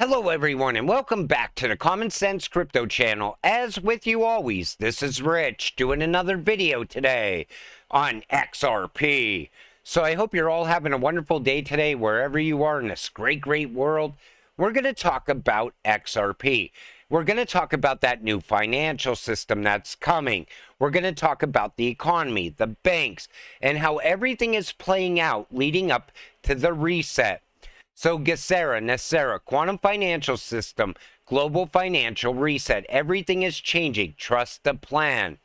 Hello everyone and welcome back to the Common Sense Crypto channel. As with you always, this is Rich doing another video today on XRP. So I hope you're all having a wonderful day today wherever you are in this great world. We're going to talk about XRP. We're going to talk about that new financial system that's coming. We're going to talk about the economy, the banks, and how everything is playing out leading up to the reset. So NESARA, quantum financial system, global financial reset. Everything is changing. Trust the plan.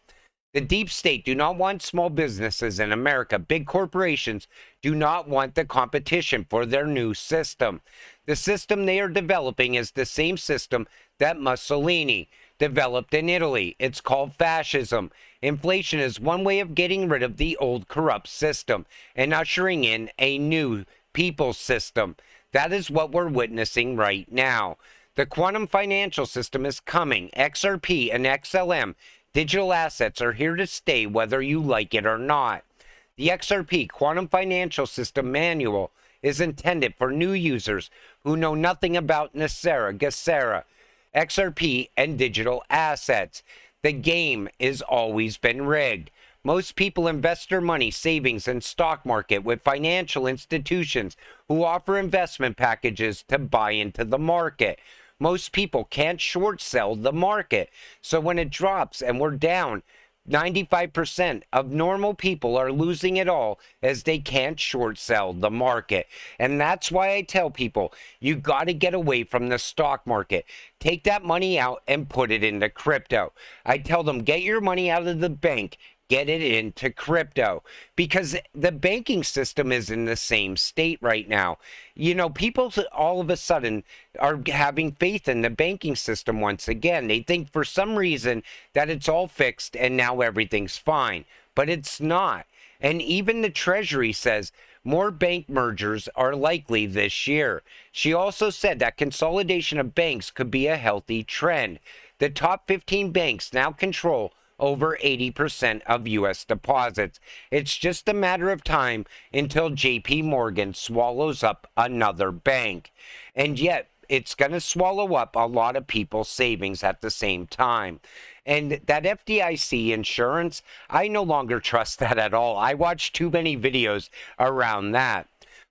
The deep state do not want small businesses in America. Big corporations do not want the competition for their new system. The system they are developing is the same system that Mussolini developed in Italy. It's called fascism. Inflation is one way of getting rid of the old corrupt system and ushering in a new people's system. That is what we're witnessing right now. The quantum financial system is coming. XRP and XLM digital assets are here to stay whether you like it or not. The XRP quantum financial system manual is intended for new users who know nothing about NESARA, XRP, and digital assets. The game has always been rigged. Most people invest their money savings in stock market with financial institutions who offer investment packages to buy into the market. Most people can't short sell the market. So when it drops and we're down, 95% of normal people are losing it all as they can't short sell the market. And that's why I tell people, you got to get away from the stock market. Take that money out and put it into crypto. I tell them, get your money out of the bank. Get it into crypto, because the banking system is in the same state right now. You know, people all of a sudden are having faith in the banking system once again. They think for some reason that it's all fixed and now everything's fine, but it's not. And even the Treasury says more bank mergers are likely this year. She also said that consolidation of banks could be a healthy trend. The top 15 banks now control over 80% of U.S. deposits. It's just a matter of time until JP Morgan swallows up another bank. And yet, it's going to swallow up a lot of people's savings at the same time. And that FDIC insurance, I no longer trust that at all. I watch too many videos around that.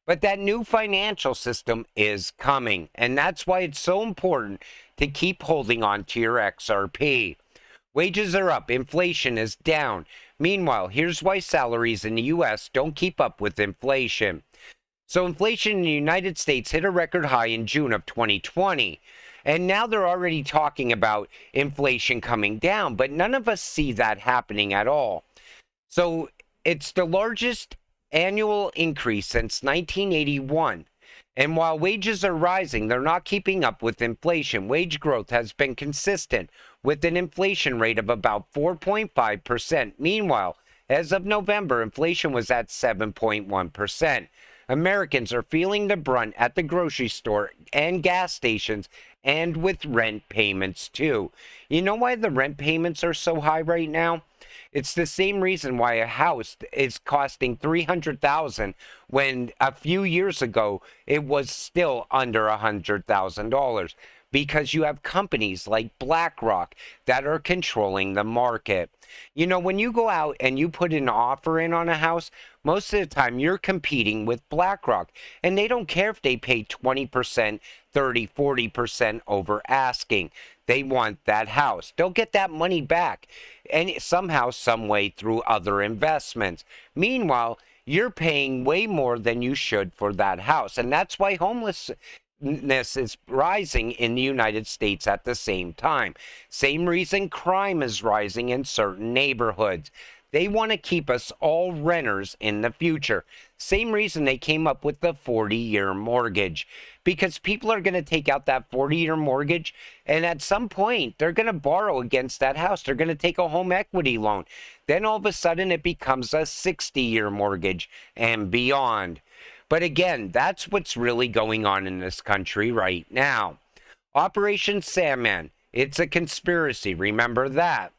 But that new financial system is coming. And that's why it's so important to keep holding on to your XRP. Wages are up, inflation is down. Meanwhile, here's why salaries in the U.S. don't keep up with inflation. So inflation in the United States hit a record high in June of 2020. And now they're already talking about inflation coming down, but none of us see that happening at all. So it's the largest annual increase since 1981. And while wages are rising, they're not keeping up with inflation. Wage growth has been consistent with an inflation rate of about 4.5%. Meanwhile, as of November, inflation was at 7.1%. Americans are feeling the brunt at the grocery store and gas stations and with rent payments too. You know why the rent payments are so high right now? It's the same reason why a house is costing $300,000 when a few years ago it was still under $100,000, because you have companies like BlackRock that are controlling the market. You know, when you go out and you put an offer in on a house, most of the time you're competing with BlackRock, and they don't care if they pay 20%, 30, 40% over asking. They want that house. They'll get that money back, and somehow, some way, through other investments. Meanwhile, you're paying way more than you should for that house, and that's why homelessness is rising in the United States at the same time. Same reason crime is rising in certain neighborhoods. They want to keep us all renters in the future. Same reason they came up with the 40-year mortgage, because people are going to take out that 40-year mortgage, and at some point they're going to borrow against that house. They're going to take a home equity loan. Then all of a sudden it becomes a 60-year mortgage and beyond. But again, that's what's really going on in this country right now. Operation Sandman, it's a conspiracy. Remember that.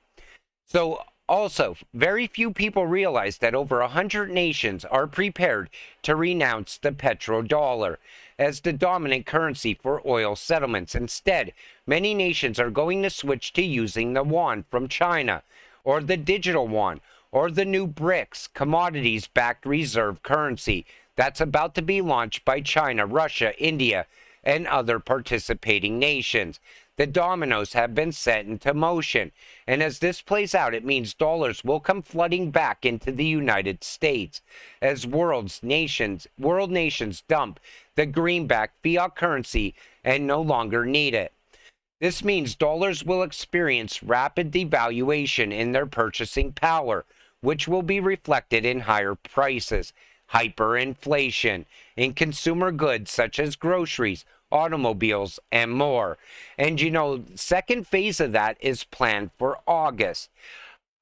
So Also, very few people realize that over 100 nations are prepared to renounce the petrodollar as the dominant currency for oil settlements. Instead, many nations are going to switch to using the yuan from China, or the digital yuan, or the new Brics, commodities-backed reserve currency that's about to be launched by China, Russia, India, and other participating nations. The dominoes have been set into motion, and as this plays out, it means dollars will come flooding back into the United States as world nations dump the greenback fiat currency and no longer need it. This means dollars will experience rapid devaluation in their purchasing power, which will be reflected in higher prices, hyperinflation in consumer goods such as groceries, automobiles, and more. And second phase of that is planned for August.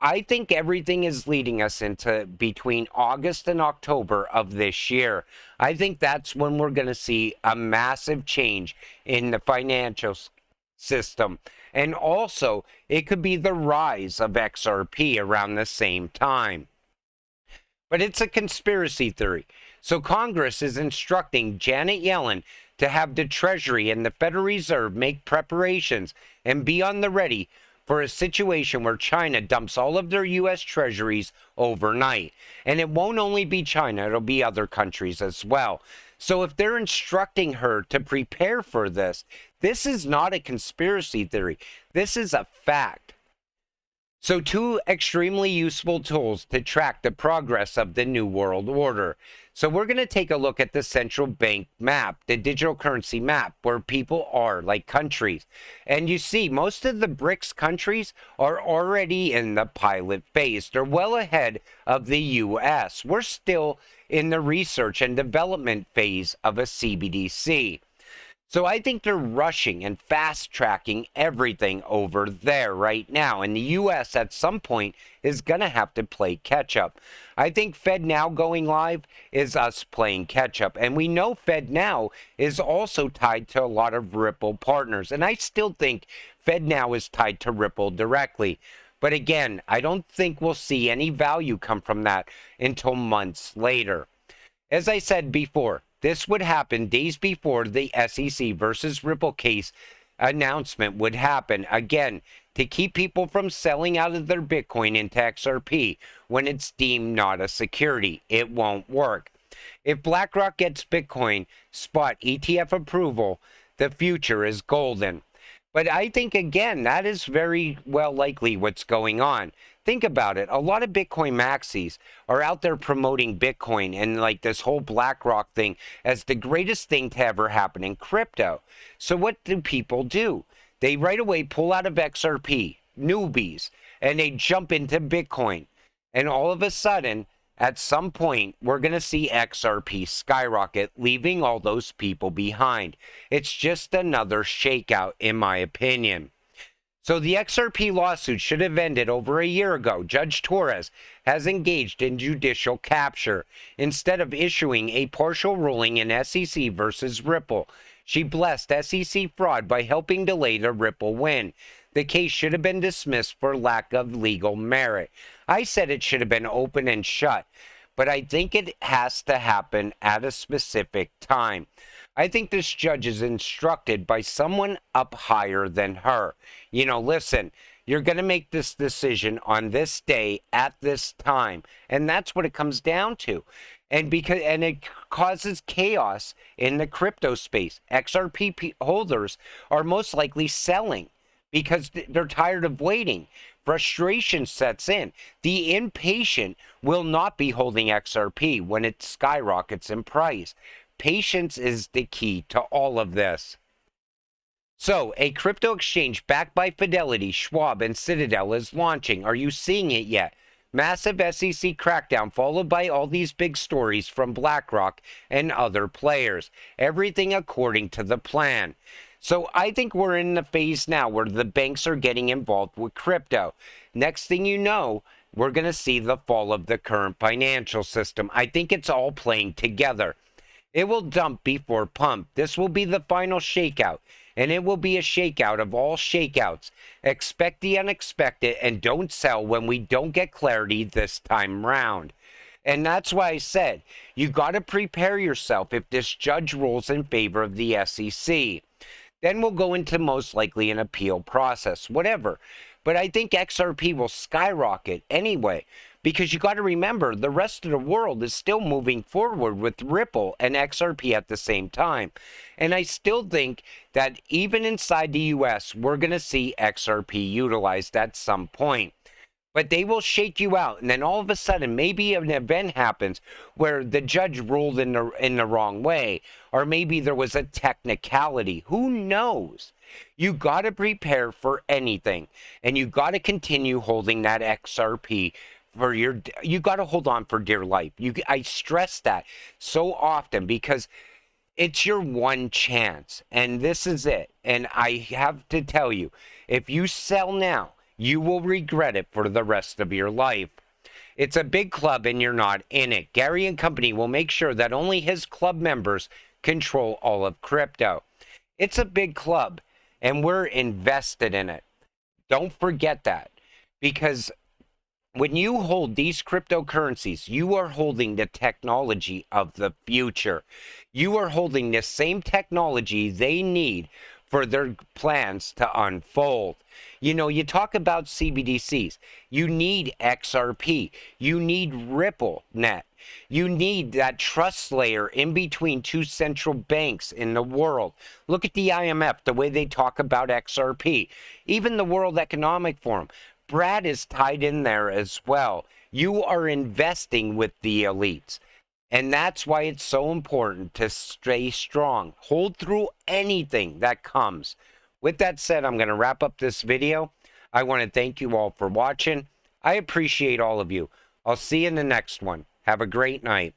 I think everything is leading us into between August and October of this year. I think that's when we're going to see a massive change in the financial system. And also, it could be the rise of XRP around the same time. But it's a conspiracy theory. So Congress is instructing Janet Yellen to have the Treasury and the Federal Reserve make preparations and be on the ready for a situation where China dumps all of their U.S. treasuries overnight. And it won't only be China, it'll be other countries as well. So if they're instructing her to prepare for this, this is not a conspiracy theory. This is a fact. So two extremely useful tools to track the progress of the New World Order. So we're going to take a look at the central bank map, the digital currency map, where people are, like countries. And you see, most of the Brics countries are already in the pilot phase. They're well ahead of the US. We're still in the research and development phase of a CBDC. So I think they're rushing and fast-tracking everything over there right now. And the U.S. at some point is going to have to play catch-up. I think FedNow going live is us playing catch-up. And we know FedNow is also tied to a lot of Ripple partners. And I still think FedNow is tied to Ripple directly. But again, I don't think we'll see any value come from that until months later. As I said before, this would happen days before the SEC versus Ripple case announcement would happen. Again, to keep people from selling out of their Bitcoin into XRP when it's deemed not a security. It won't work. If BlackRock gets Bitcoin spot ETF approval, the future is golden. But I think, again, that is very well likely what's going on. Think about it. A lot of Bitcoin maxis are out there promoting Bitcoin and like this whole BlackRock thing as the greatest thing to ever happen in crypto. So what do people do? They right away pull out of XRP, newbies, and they jump into Bitcoin. And all of a sudden, at some point, we're going to see XRP skyrocket, leaving all those people behind. It's just another shakeout, in my opinion. So the XRP lawsuit should have ended over a year ago. Judge Torres has engaged in judicial capture. Instead of issuing a partial ruling in SEC versus Ripple, she blessed SEC fraud by helping delay the Ripple win. The case should have been dismissed for lack of legal merit. I said it should have been open and shut, but I think it has to happen at a specific time. I think this judge is instructed by someone up higher than her. Listen, you're going to make this decision on this day at this time. And that's what it comes down to. And it causes chaos in the crypto space. XRP holders are most likely selling because they're tired of waiting. Frustration sets in. The impatient will not be holding XRP when it skyrockets in price. Patience is the key to all of this. So, a crypto exchange backed by Fidelity, Schwab, and Citadel is launching. Are you seeing it yet? Massive SEC crackdown followed by all these big stories from BlackRock and other players. Everything according to the plan. So I think we're in the phase now where the banks are getting involved with crypto. Next thing you know, we're going to see the fall of the current financial system. I think it's all playing together. It will dump before pump. This will be the final shakeout. and it will be a shakeout of all shakeouts. Expect the unexpected and don't sell when we don't get clarity this time round. And that's why I said, you got to prepare yourself if this judge rules in favor of the SEC. Then we'll go into most likely an appeal process, whatever. But I think XRP will skyrocket anyway, because you got to remember the rest of the world is still moving forward with Ripple and XRP at the same time. And I still think that even inside the US, we're going to see XRP utilized at some point. But they will shake you out, and then all of a sudden, maybe an event happens where the judge ruled in the wrong way, or maybe there was a technicality. Who knows? You got to prepare for anything, and you got to continue holding that XRP for your. You got to hold on for dear life. I stress that so often because it's your one chance, and this is it. And I have to tell you, if you sell now, you will regret it for the rest of your life. It's a big club and you're not in it. Gary and company will make sure that only his club members control all of crypto. It's a big club and we're invested in it. Don't forget that, because when you hold these cryptocurrencies, you are holding the technology of the future. You are holding the same technology they need for their plans to unfold. You know, you talk about CBDCs. You need XRP. You need RippleNet. You need that trust layer in between two central banks in the world. Look at the IMF, the way they talk about XRP. Even the World Economic Forum. Brad is tied in there as well. You are investing with the elites. And that's why it's so important to stay strong. Hold through anything that comes. With that said, I'm going to wrap up this video. I want to thank you all for watching. I appreciate all of you. I'll see you in the next one. Have a great night.